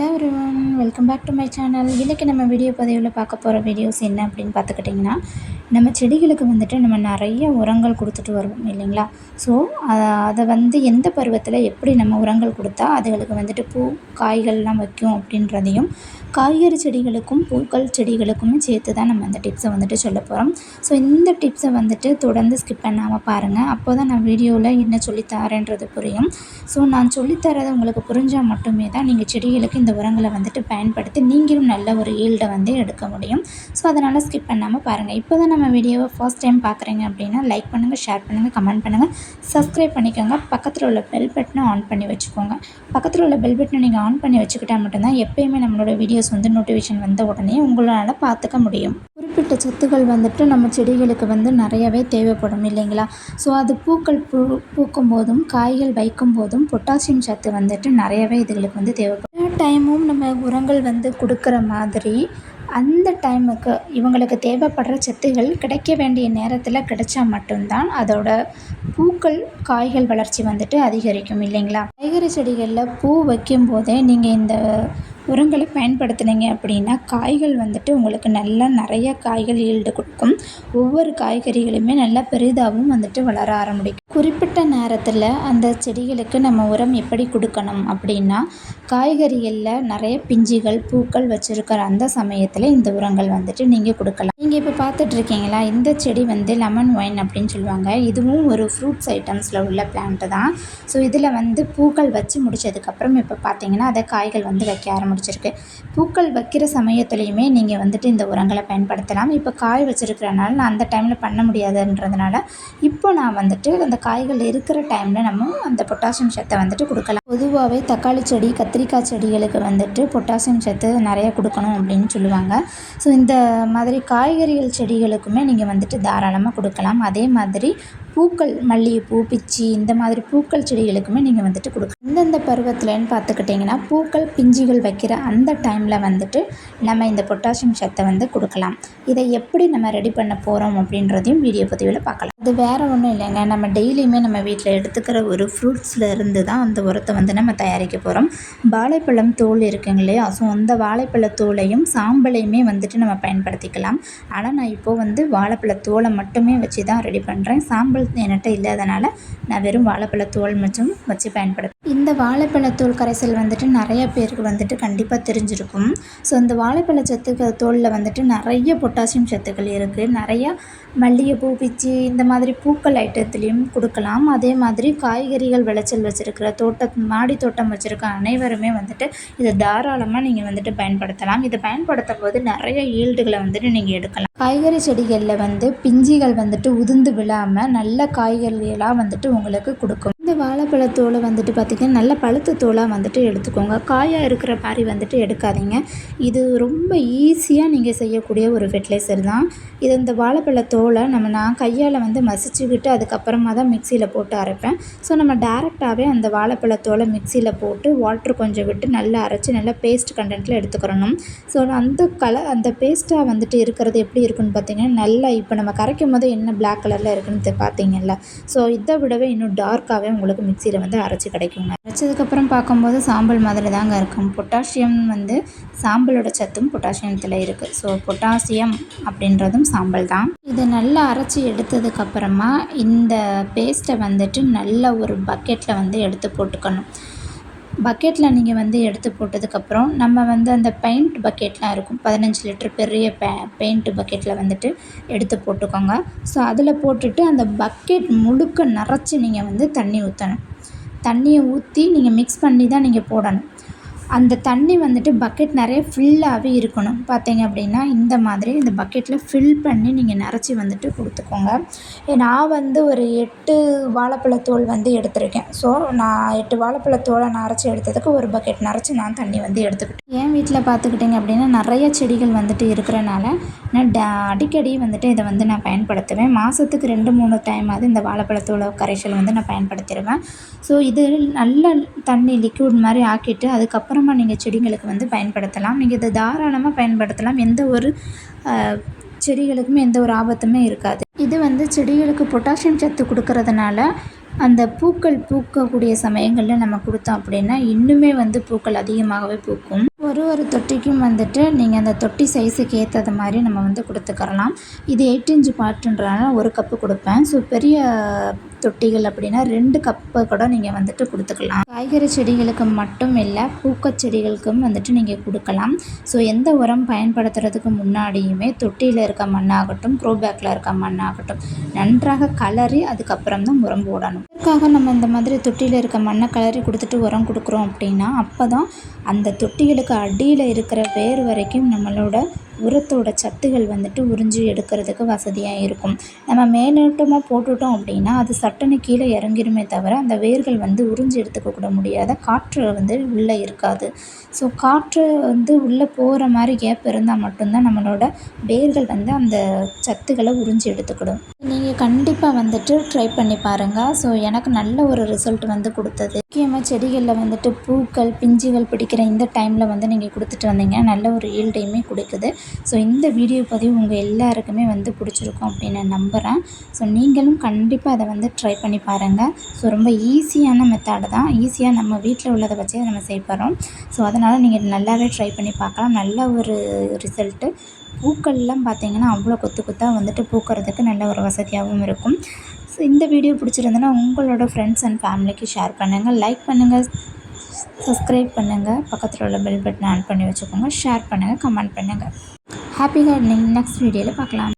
Hello everyone, welcome back to my channel. இன்றைக்கி நம்ம video பதிவில் பார்க்க போகிற வீடியோஸ் என்ன அப்படின்னு பார்த்துக்கிட்டிங்கன்னா, நம்ம செடிகளுக்கு வந்துட்டு நம்ம நிறைய உரங்கள் கொடுத்துட்டு வருவோம் இல்லைங்களா? ஸோ அதை வந்து எந்த பருவத்தில் எப்படி நம்ம உரங்கள் கொடுத்தா அதுகளுக்கு வந்துட்டு பூ காய்கள்லாம் வைக்கும் அப்படின்றதையும், காய்கறி செடிகளுக்கும் பூக்கள் செடிகளுக்குமே சேர்த்து தான் நம்ம அந்த டிப்ஸை வந்துட்டு சொல்ல போகிறோம். ஸோ இந்த டிப்ஸை வந்துட்டு தொடர்ந்து ஸ்கிப் பண்ணாமல் பாருங்கள். அப்போ தான் நான் வீடியோவில் என்ன சொல்லித்தரேன்றது புரியும். ஸோ நான் சொல்லித்தரது உங்களுக்கு புரிஞ்சால் மட்டுமே தான் நீங்கள் செடிகளுக்கு இந்த உரங்களை வந்துட்டு பயன்படுத்தி நீங்களும் நல்ல ஒரு ஈல்டை வந்து எடுக்க முடியும். ஸோ அதனால் ஸ்கிப் பண்ணாமல் பாருங்கள். இப்போ தான் நம்ம வீடியோவை ஃபர்ஸ்ட் டைம் பார்க்குறீங்க அப்படின்னா லைக் பண்ணுங்கள், ஷேர் பண்ணுங்கள், கமெண்ட் பண்ணுங்கள், சப்ஸ்கிரைப் பண்ணிக்கோங்க. பக்கத்தில் உள்ள பெல் பட்டனை ஆன் பண்ணி வச்சுக்கோங்க. பக்கத்தில் உள்ள பெல் பட்டனை நீங்கள் ஆன் பண்ணி வச்சுக்கிட்டால் மட்டும்தான் எப்போயுமே நம்மளோட வீடியோஸ் வந்து நோட்டிஃபிகேஷன் வந்த உடனே உங்களால் பார்த்துக்க முடியும். குறிப்பிட்ட சத்துக்கள் வந்துட்டு நம்ம செடிகளுக்கு வந்து நிறையவே தேவைப்படும் இல்லைங்களா? ஸோ அது பூக்கள் பூக்கும் போதும் காய்கள் வைக்கும் போதும் பொட்டாசியம் சத்து வந்துட்டு நிறையவே இதுகளுக்கு வந்து தேவைப்படும். டைமும் நம்ம உரங்கள் வந்து கொடுக்குற மாதிரி அந்த டைமுக்கு இவங்களுக்கு தேவைப்படுற சத்துகள் கிடைக்க வேண்டிய நேரத்தில் கிடைச்சா மட்டும்தான் அதோட பூக்கள் காய்கள் வளர்ச்சி வந்துட்டு அதிகரிக்கும் இல்லைங்களா? காய்கறி செடிகளில் பூ வைக்கும் போதே நீங்கள் இந்த உரங்களை பயன்படுத்தினீங்க அப்படின்னா காய்கள் வந்துட்டு உங்களுக்கு நல்லா நிறைய காய்கள் ஈல்டு கொடுக்கும். ஒவ்வொரு காய்கறிகளுமே நல்லா பெரிதாகவும் வந்துட்டு வளர ஆரம்பிக்கும். குறிப்பிட்ட நேரத்தில் அந்த செடிகளுக்கு நம்ம உரம் எப்படி கொடுக்கணும் அப்படின்னா, காய்கறிகளில் நிறைய பிஞ்சுகள் பூக்கள் வச்சுருக்கிற அந்த சமயத்தில் இந்த உரங்கள் வந்துட்டு நீங்கள் கொடுக்கலாம். நீங்கள் இப்போ பார்த்துட்ருக்கீங்களா, இந்த செடி வந்து லெமன் ஒயின் அப்படின்னு சொல்லுவாங்க. இதுவும் ஒரு ஃப்ரூட்ஸ் ஐட்டம்ஸில் உள்ள பிளான்ட்டு தான். ஸோ இதில் வந்து பூக்கள் வச்சு முடித்ததுக்கப்புறம் இப்போ பார்த்தீங்கன்னா அதை காய்கள் வந்து வைக்க ஆரம்பிச்சிருக்கு. பூக்கள் வைக்கிற சமயத்துலையுமே நீங்கள் வந்துட்டு இந்த உரங்களை பயன்படுத்தலாம். இப்போ காய் வச்சுருக்கிறனால நான் அந்த டைமில் பண்ண முடியாதுன்றதுனால இப்போ நான் வந்துட்டு அந்த காய்கள் இருக்கிற டைமில் நம்ம அந்த பொட்டாசியம் சத்தை வந்துட்டு கொடுக்கலாம். பொதுவாகவே தக்காளி செடி, கத்திரிக்காய் செடிகளுக்கு வந்துட்டு பொட்டாசியம் சத்து நிறைய கொடுக்கணும் அப்படின்னு சொல்லுவாங்க. ஸோ இந்த மாதிரி காய்கறிகள் செடிகளுக்குமே நீங்கள் வந்துட்டு தாராளமாக கொடுக்கலாம். அதே மாதிரி பூக்கள், மல்லிகைப்பூ, பிச்சி இந்த மாதிரி பூக்கள் செடிகளுக்குமே நீங்கள் வந்துட்டு கொடுக்கலாம். எந்தெந்த பருவத்தில்னு பார்த்துக்கிட்டிங்கன்னா பூக்கள் பிஞ்சுகள் வைக்கிற அந்த டைமில் வந்துட்டு நம்ம இந்த பொட்டாசியம் சத்தை வந்து கொடுக்கலாம். இதை எப்படி நம்ம ரெடி பண்ண போகிறோம் அப்படின்றதையும் வீடியோ பதிவில் பார்க்கலாம். அது வேறு ஒன்றும் இல்லைங்க, நம்ம டெய்லியுமே நம்ம வீட்டில் எடுத்துக்கிற ஒரு ஃப்ரூட்ஸில் இருந்து தான் அந்த உரத்தை வந்து நம்ம தயாரிக்க போகிறோம். வாழைப்பழம் தோல் இருக்குங்க இல்லையா? ஸோ அந்த வாழைப்பழ தோலையும் சாம்பலையுமே வந்துட்டு நம்ம பயன்படுத்திக்கலாம். ஆனால் நான் இப்போது வந்து வாழைப்பழ தோலை மட்டுமே வச்சு தான் ரெடி பண்ணுறேன். சாம்பல் என்கிட்ட இல்லாதனால நான் வெறும் வாழைப்பழத்தோல் மட்டும் வச்சு பயன்படுத்துகிறேன். இந்த வாழைப்பழத்தோல் கரைசல் வந்துட்டு நிறைய பேருக்கு வந்துட்டு கண்டிப்பாக தெரிஞ்சிருக்கும். ஸோ இந்த வாழைப்பழ சத்துக்கள் தோலில் வந்துட்டு நிறைய பொட்டாசியம் சத்துக்கள் இருக்குது. நிறையா மல்லிகைப்பூ, பிச்சி இந்த மாதிரி பூக்கள் ஐட்டத்துலேயும் கொடுக்கலாம். அதே மாதிரி காய்கறிகள் விளைச்சல் வச்சுருக்கிற மாடி தோட்டம் வச்சுருக்க அனைவருமே வந்துட்டு இதை தாராளமாக நீங்கள் வந்துட்டு பயன்படுத்தலாம். இதை பயன்படுத்தும் போது நிறைய ஈல்டுகளை வந்துட்டு நீங்கள் எடுக்கலாம். காய்கறி செடிகளில் வந்து பிஞ்சிகள் வந்துட்டு உதிர்ந்து விழாமல் நல்ல காய்கறிகளாக வந்துட்டு உங்களுக்கு கொடுக்கும். இந்த வாழைப்பழத்தோலை வந்துட்டு பார்த்திங்கன்னா நல்ல பழுத்த தோலாக வந்துட்டு எடுத்துக்கோங்க. காயாக இருக்கிற மாதிரி வந்துட்டு எடுக்காதீங்க. இது ரொம்ப ஈஸியாக நீங்கள் செய்யக்கூடிய ஒரு ஃபெர்டிலைசர் தான் இது. இந்த வாழைப்பழத்தோலை நான் கையால் வந்து மசிச்சுக்கிட்டு அதுக்கப்புறமா தான் மிக்சியில் போட்டு அரைப்பேன். ஸோ நம்ம டேரெக்டாகவே அந்த வாழைப்பழத்தோலை மிக்சியில் போட்டு வாட்ரு கொஞ்சம் விட்டு நல்லா அரைச்சி நல்லா பேஸ்ட் கண்டென்ட்டில் எடுத்துக்கிறணும். ஸோ அந்த பேஸ்ட்டாக வந்துட்டு இருக்கிறது எப்படி இருக்குன்னு பார்த்தீங்கன்னா நல்லா இப்போ நம்ம கரைக்கும் போது என்ன பிளாக் கலரில் இருக்குன்னு பார்த்தீங்கல்ல. ஸோ இதை விடவே இன்னும் டார்க்காகவே உங்களுக்கு மிக்சியில் வந்து அரைச்சி கிடைக்குங்க. அரைச்சதுக்கப்புறம் பார்க்கும்போது சாம்பல் மாதிரி தாங்க இருக்கும். பொட்டாசியம் வந்து சாம்பலோட சத்தும் பொட்டாசியத்தில் இருக்குது. ஸோ பொட்டாசியம் அப்படின்றதும் சாம்பல் தான். இதை நல்லா அரைச்சி எடுத்ததுக்கப்புறமா இந்த பேஸ்ட்டை வந்துட்டு நல்ல ஒரு பக்கெட்டில் வந்து எடுத்து போட்டுக்கணும். பக்கெட்டில் நீங்கள் வந்து எடுத்து போட்டதுக்கப்புறம் நம்ம வந்து அந்த பெயிண்ட் பக்கெட்லாம் இருக்கும், 15 லிட்டர் பெரிய பெயிண்ட் பக்கெட்டில் வந்துட்டு எடுத்து போட்டுக்கோங்க. ஸோ அதில் போட்டுட்டு அந்த பக்கெட் முழுக்க நிறச்சி நீங்கள் வந்து தண்ணி ஊற்றணும். தண்ணியை ஊற்றி நீங்கள் மிக்ஸ் பண்ணி தான் நீங்கள் போடணும். அந்த தண்ணி வந்துட்டு பக்கெட் நிறைய ஃபில்லாகவே இருக்கணும். பார்த்தீங்க அப்படின்னா இந்த மாதிரி இந்த பக்கெட்டில் ஃபில் பண்ணி நீங்கள் நிறச்சி வந்துட்டு கொடுத்துக்கோங்க. நான் வந்து ஒரு 8 வாழைப்பழத்தோல் வந்து எடுத்திருக்கேன். ஸோ நான் 8 வாழைப்பழத்தோலை நான் அரைச்சி எடுத்ததுக்கு ஒரு பக்கெட் நிறச்சி நான் தண்ணி வந்து எடுத்துக்கிட்டேன். என் வீட்டில் பார்த்துக்கிட்டிங்க அப்படின்னா நிறைய செடிகள் வந்துட்டு இருக்கிறனால நான் அடிக்கடி வந்துட்டு இதை வந்து நான் பயன்படுத்துவேன். மாதத்துக்கு 2-3 டைமாவது இந்த வாழைப்பழத்தோலை கரைசல் வந்து நான் பயன்படுத்திடுவேன். ஸோ இது நல்ல தண்ணி லிக்விட் மாதிரி ஆக்கிட்டு அதுக்கப்புறமா நீங்கள் செடிகளுக்கு வந்து பயன்படுத்தலாம். நீங்கள் இதை தாராளமாக பயன்படுத்தலாம். எந்த ஒரு செடிகளுக்குமே எந்த ஒரு ஆபத்துமே இருக்காது. இது வந்து செடிகளுக்கு பொட்டாசியம் சத்து கொடுக்கறதுனால அந்த பூக்கள் பூக்கக்கூடிய சமயங்களில் நம்ம கொடுத்தோம் அப்படின்னா இன்னுமே வந்து பூக்கள் அதிகமாகவே பூக்கும். ஒரு தொட்டிக்கும் வந்துட்டு நீங்கள் அந்த தொட்டி சைஸுக்கு ஏற்றது மாதிரி நம்ம வந்து கொடுத்துக்கறலாம். இது 8 இன்ச் பாட்டுன்றனால 1 கப்பு கொடுப்பேன். ஸோ பெரிய தொட்டிகள் அப்படின்னா 2 கப்பு கூட நீங்கள் வந்துட்டு கொடுத்துக்கலாம். காய்கறி செடிகளுக்கு மட்டும் இல்லை, பூக்கச்செடிகளுக்கும் வந்துட்டு நீங்கள் கொடுக்கலாம். ஸோ எந்த உரம் பயன்படுத்துறதுக்கு முன்னாடியுமே தொட்டியில் இருக்க மண்ணாகட்டும், க்ரோ பேக்கில் இருக்க மண்ணாகட்டும் நன்றாக கலரி அதுக்கப்புறம் தான் உரம் போடணும். இதற்காக நம்ம இந்த மாதிரி தொட்டியில் இருக்க மண்ணை கலரி கொடுத்துட்டு உரம் கொடுக்குறோம் அப்படின்னா அப்போ தான் அந்த தொட்டிகளுக்கு அடியில் இருக்கிற வேர் வரைக்கும் நம்மளோட உரத்தோட சத்துகள் வந்துட்டு உறிஞ்சி எடுக்கிறதுக்கு வசதியாக இருக்கும். நம்ம மேலோட்டமாக போட்டுட்டோம் அப்படின்னா அது சட்டுன்னு கீழே இறங்கிருமே தவிர அந்த வேர்கள் வந்து உறிஞ்சி எடுத்துக்க கூட முடியாத, காற்று வந்து உள்ளே இருக்காது. ஸோ காற்று வந்து உள்ளே போகிற மாதிரி கேப் இருந்தால் மட்டும்தான் நம்மளோட வேர்கள் வந்து அந்த சத்துக்களை உறிஞ்சி எடுத்துக்கிடும். நீங்கள் கண்டிப்பாக வந்துட்டு ட்ரை பண்ணி பாருங்கள். ஸோ எனக்கு நல்ல ஒரு ரிசல்ட் வந்து கொடுத்தது. முக்கியமாக செடிகளில் வந்துட்டு பூக்கள், பிஞ்சுகள் பிடிக்கிற இந்த டைமில் வந்து நீங்கள் கொடுத்துட்டு வந்தீங்கன்னா நல்ல ஒரு ஈல்டையுமே கொடுக்குது. ஸோ இந்த வீடியோ பதிவு உங்கள் எல்லாருக்குமே வந்து பிடிச்சிருக்கும் அப்படின்னு நான் நம்புகிறேன். ஸோ நீங்களும் கண்டிப்பாக அதை வந்து ட்ரை பண்ணி பாருங்கள். ஸோ ரொம்ப ஈஸியான மெத்தடு தான். ஈஸியாக நம்ம வீட்டில் உள்ளதை வச்சே நம்ம செய்ய போகிறோம். ஸோ அதனால் நீங்கள் நல்லாவே ட்ரை பண்ணி பார்க்கலாம். நல்ல ஒரு ரிசல்ட்டு. பூக்கள்லாம் பார்த்திங்கன்னா அவ்வளோ கொத்து கொத்தாக வந்துட்டு பூக்கிறதுக்கு நல்ல ஒரு வசதியாகவும் இருக்கும். ஸோ இந்த வீடியோ பிடிச்சிருந்ததுன்னா உங்களோட ஃப்ரெண்ட்ஸ் அண்ட் ஃபேமிலிக்கு ஷேர் பண்ணுங்கள், லைக் பண்ணுங்கள், சப்ஸ்கிரைப் பண்ணுங்கள், பக்கத்தில் உள்ள பெல் பட்டனை ஆன் பண்ணி வச்சுக்கோங்க, ஷேர் பண்ணுங்கள், கமெண்ட் பண்ணுங்கள். ஹாப்பி கார்டனிங் நெக்ஸ்ட் வீடியோவில் பார்க்கலாம்.